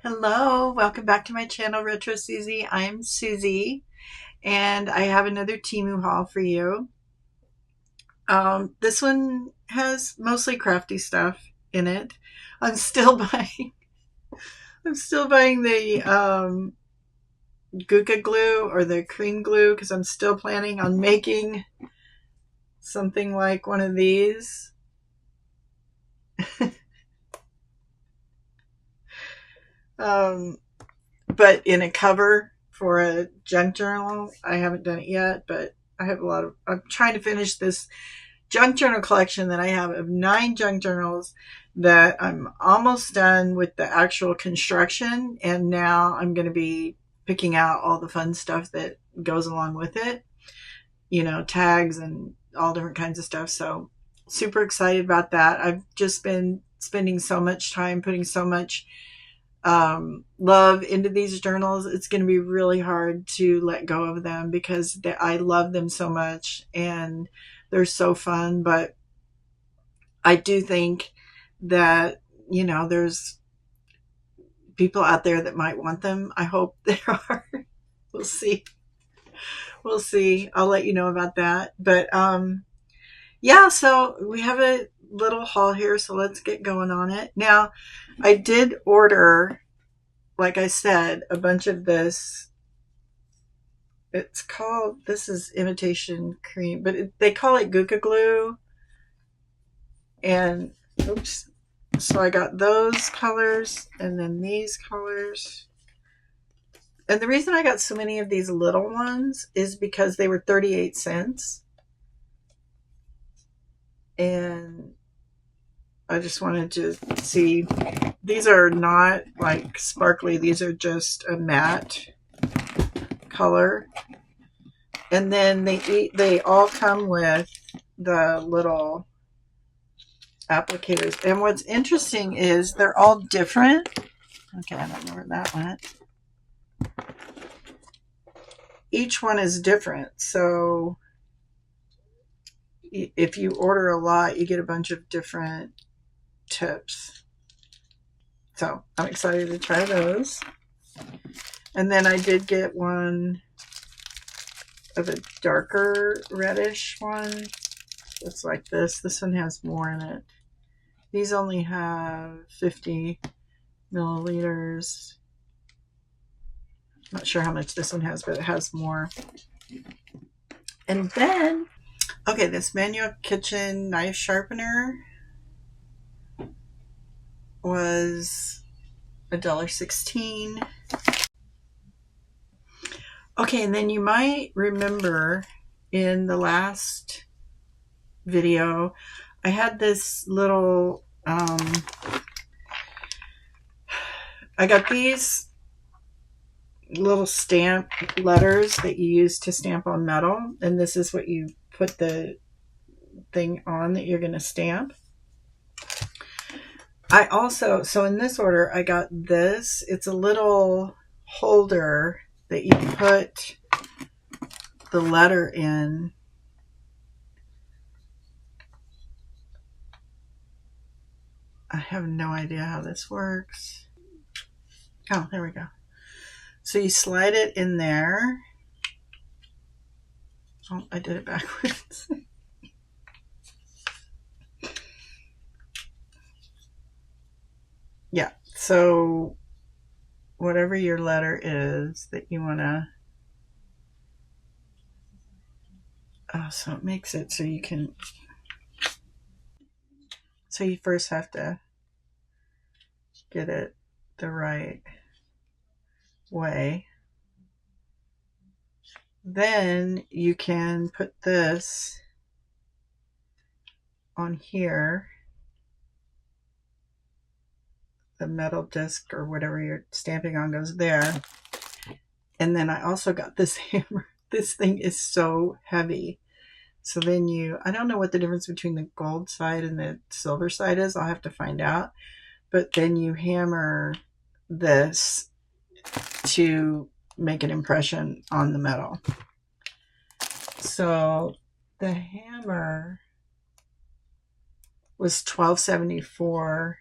Hello, welcome back to my channel, Retro Susie. I'm Susie, and I have another Temu haul for you. This one has mostly crafty stuff in it. I'm still buying. I'm still buying the Guca glue or the cream glue because I'm still planning on making something like one of these. um, but in a cover for a junk journal. I haven't done it yet, but I have I'm trying to finish this junk journal collection that I have of 9 junk journals that I'm almost done with the actual construction. And now I'm going to be picking out all the fun stuff that goes along with it, tags and all different kinds of stuff. So super excited about that. I've just been spending so much time putting so much love into these journals. It's going to be really hard to let go of them because I love them so much and they're so fun. But I do think that, there's people out there that might want them. I hope there are. We'll see. We'll see. I'll let you know about that. But yeah, so we have a little haul here. So let's get going on it. Now, I did order, like I said, a bunch of this. This is imitation cream, but they call it Guca glue. And oops. So I got those colors and then these colors. And the reason I got so many of these little ones is because they were 38 cents. And I just wanted to see. These are not like sparkly. These are just a matte color. And then they all come with the little applicators. And what's interesting is they're all different. Okay, I don't know where that went. Each one is different. So if you order a lot, you get a bunch of different tips. So I'm excited to try those. And then I did get one of a darker reddish one. It's like this. This one has more in it. These only have 50 milliliters. Not sure how much this one has, but it has more. And then, okay, this manual kitchen knife sharpener was $1.16. Okay, and then you might remember in the last video, I had this little, I got these little stamp letters that you use to stamp on metal. And this is what you put the thing on that you're going to stamp. So in this order, I got this. It's a little holder that you put the letter in. I have no idea how this works. Oh, there we go. So you slide it in there. Oh, I did it backwards. Yeah, so whatever your letter is that you want to, so it makes it so you can, so you first have to get it the right way. Then you can put this on here, the metal disc or whatever you're stamping on goes there. And then I also got this hammer. This thing is so heavy. So then I don't know what the difference between the gold side and the silver side is. I'll have to find out. But then you hammer this to make an impression on the metal. So the hammer was $12.74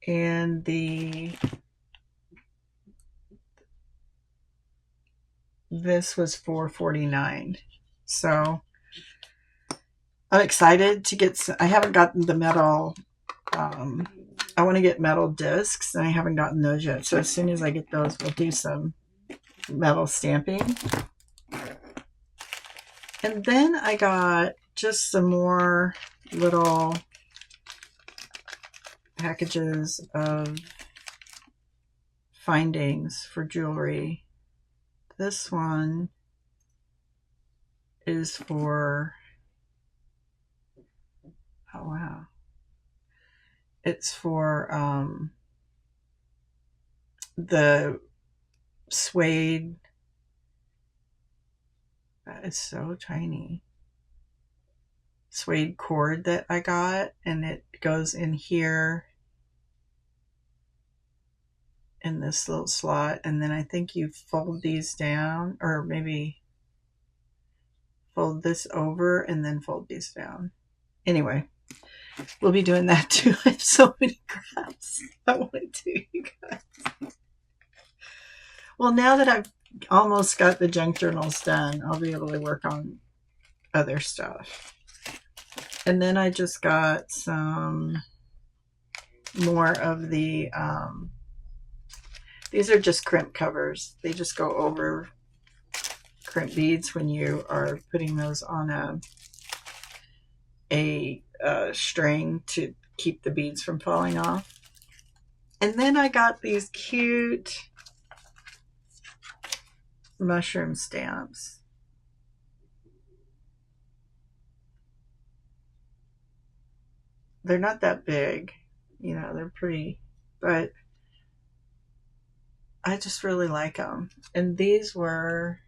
and the This was $4.49. So I'm excited to get. I haven't gotten the metal. I want to get metal discs, and I haven't gotten those yet. So as soon as I get those, we'll do some metal stamping. And then I got just some more little packages of findings for jewelry. This one is for, oh wow, it's for the suede. That is so tiny. Suede cord that I got, and it goes in here in this little slot, and then I think you fold these down, or maybe fold this over and then fold these down. Anyway, we'll be doing that too. I have so many crafts I want to do, you guys. Well, now that I've almost got the junk journals done, I'll be able to work on other stuff. And then I just got some more of the, these are just crimp covers. They just go over crimp beads when you are putting those on a string to keep the beads from falling off. And then I got these cute mushroom stamps. They're not that big, you know, they're pretty, but I just really like them. And these were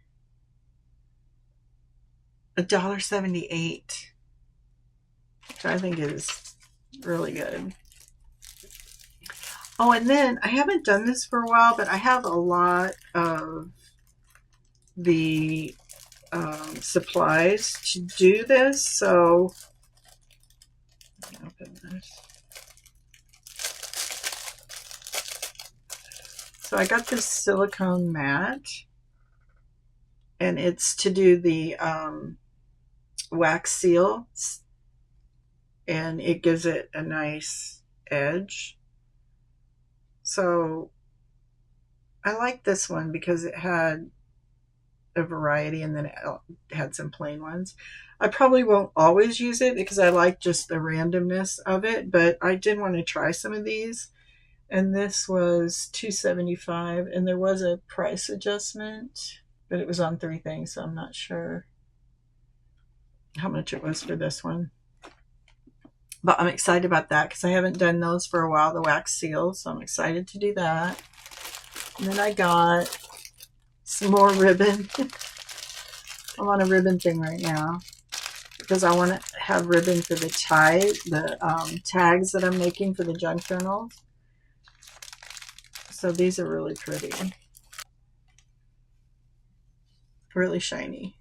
$1.78, which I think is really good. Oh, and then I haven't done this for a while, but I have a lot of the supplies to do this. So, open this. So I got this silicone mat, and it's to do the wax seal, and it gives it a nice edge. So I like this one because it had a variety, and then it had some plain ones. I probably won't always use it because I like just the randomness of it, but I did want to try some of these. And this was $2.75, and there was a price adjustment, but it was on 3 things, so I'm not sure how much it was for this one. But I'm excited about that because I haven't done those for a while, the wax seals, so I'm excited to do that. And then I got some more ribbon. I'm on a ribbon thing right now because I want to have ribbon for the tags that I'm making for the junk journals. So these are really pretty, really shiny.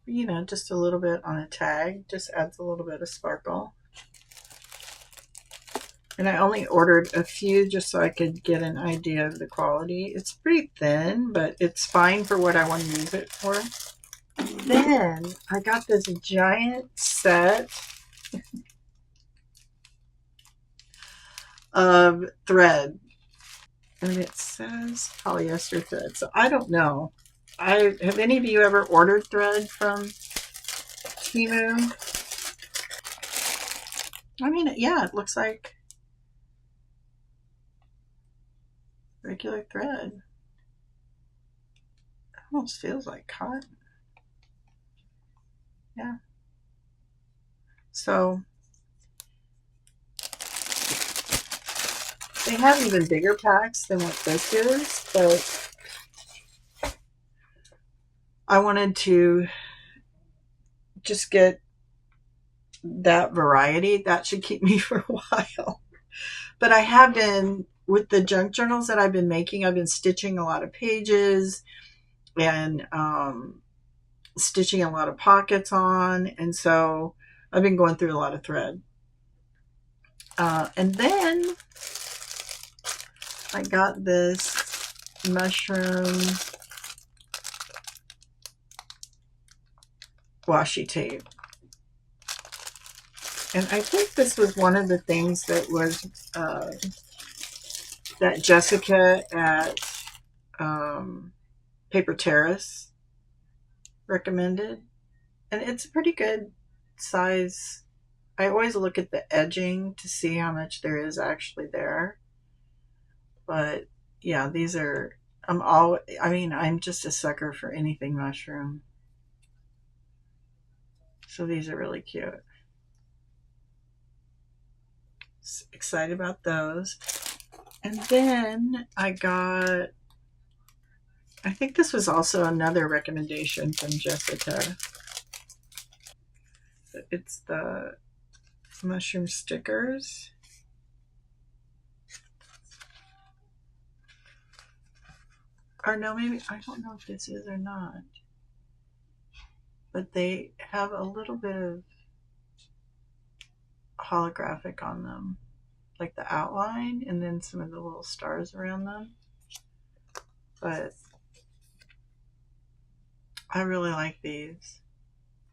You know, just a little bit on a tag just adds a little bit of sparkle. And I only ordered a few just so I could get an idea of the quality. It's pretty thin, but it's fine for what I want to use it for. Then I got this giant set of thread, and it says polyester thread. So I don't know. Have any of you ever ordered thread from Temu? I mean, yeah, it looks like regular thread. It almost feels like cotton. Yeah. So they have even bigger packs than what this is, but I wanted to just get that variety. That should keep me for a while. But I have been, with the junk journals that I've been making, I've been stitching a lot of pages and stitching a lot of pockets on. And so I've been going through a lot of thread. And then I got this mushroom washi tape. And I think this was one of the things that was that Jessica at Paper Terrace recommended. And it's a pretty good size. I always look at the edging to see how much there is actually there. But yeah, these are, I'm just a sucker for anything mushroom. So these are really cute. Excited about those. And then I think this was also another recommendation from Jessica. It's the mushroom stickers. Or no, maybe, I don't know if this is or not. But they have a little bit of holographic on them. Like the outline and then some of the little stars around them. But I really like these.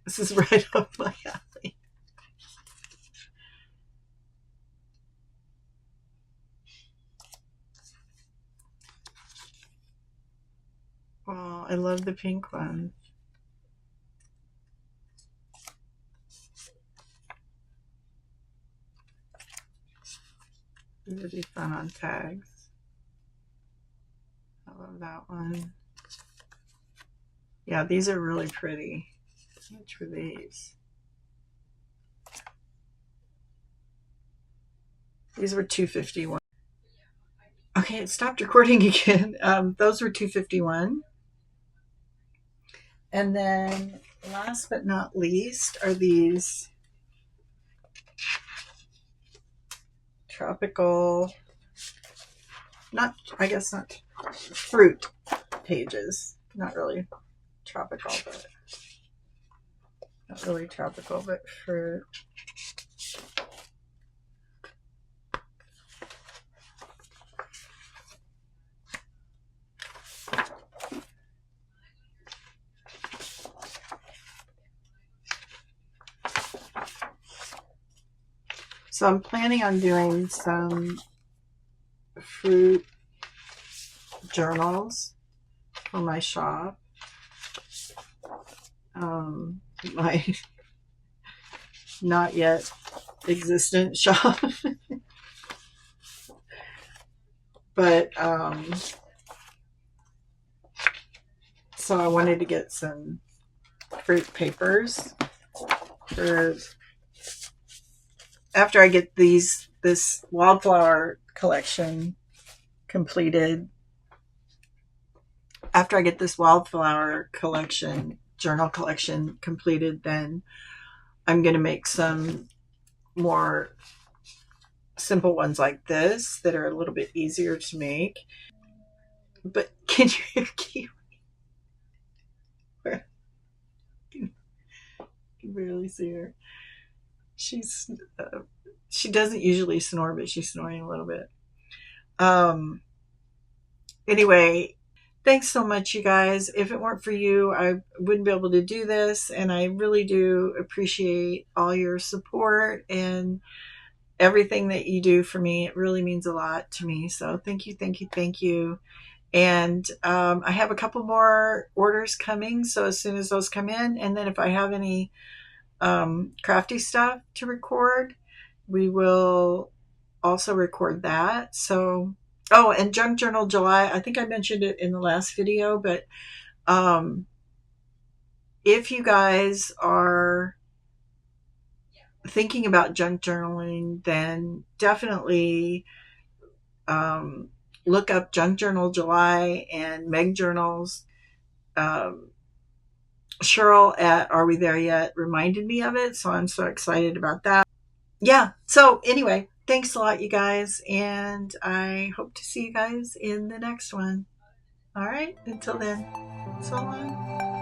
This is right up my alley. Oh, I love the pink ones. These would be fun on tags. I love that one. Yeah, these are really pretty. How much were these? These were $2.51. Okay, it stopped recording again. Those were $2.51. And then last but not least are these tropical, I guess not fruit pages. Not really tropical, but not really tropical, but fruit. So I'm planning on doing some fruit journals for my shop. My not yet existent shop. But so I wanted to get some fruit papers for after I get this wildflower collection completed. After I get this wildflower collection, journal collection completed, then I'm going to make some more simple ones like this that are a little bit easier to make. But can you hear Kiwi? You can barely see her. She doesn't usually snore, but she's snoring a little bit. Anyway, thanks so much, you guys. If it weren't for you, I wouldn't be able to do this, and I really do appreciate all your support and everything that you do for me. It really means a lot to me. So thank you, thank you, thank you. And I have a couple more orders coming, so as soon as those come in, and then if I have any crafty stuff to record, we will also record that. So, oh, and Junk Journal July, I think I mentioned it in the last video, but if you guys are thinking about junk journaling, then definitely look up Junk Journal July and Meg Journals. Cheryl at Are We There Yet reminded me of it, so I'm so excited about that. Yeah, so anyway, thanks a lot, you guys, and I hope to see you guys in the next one. All right, until then, so long.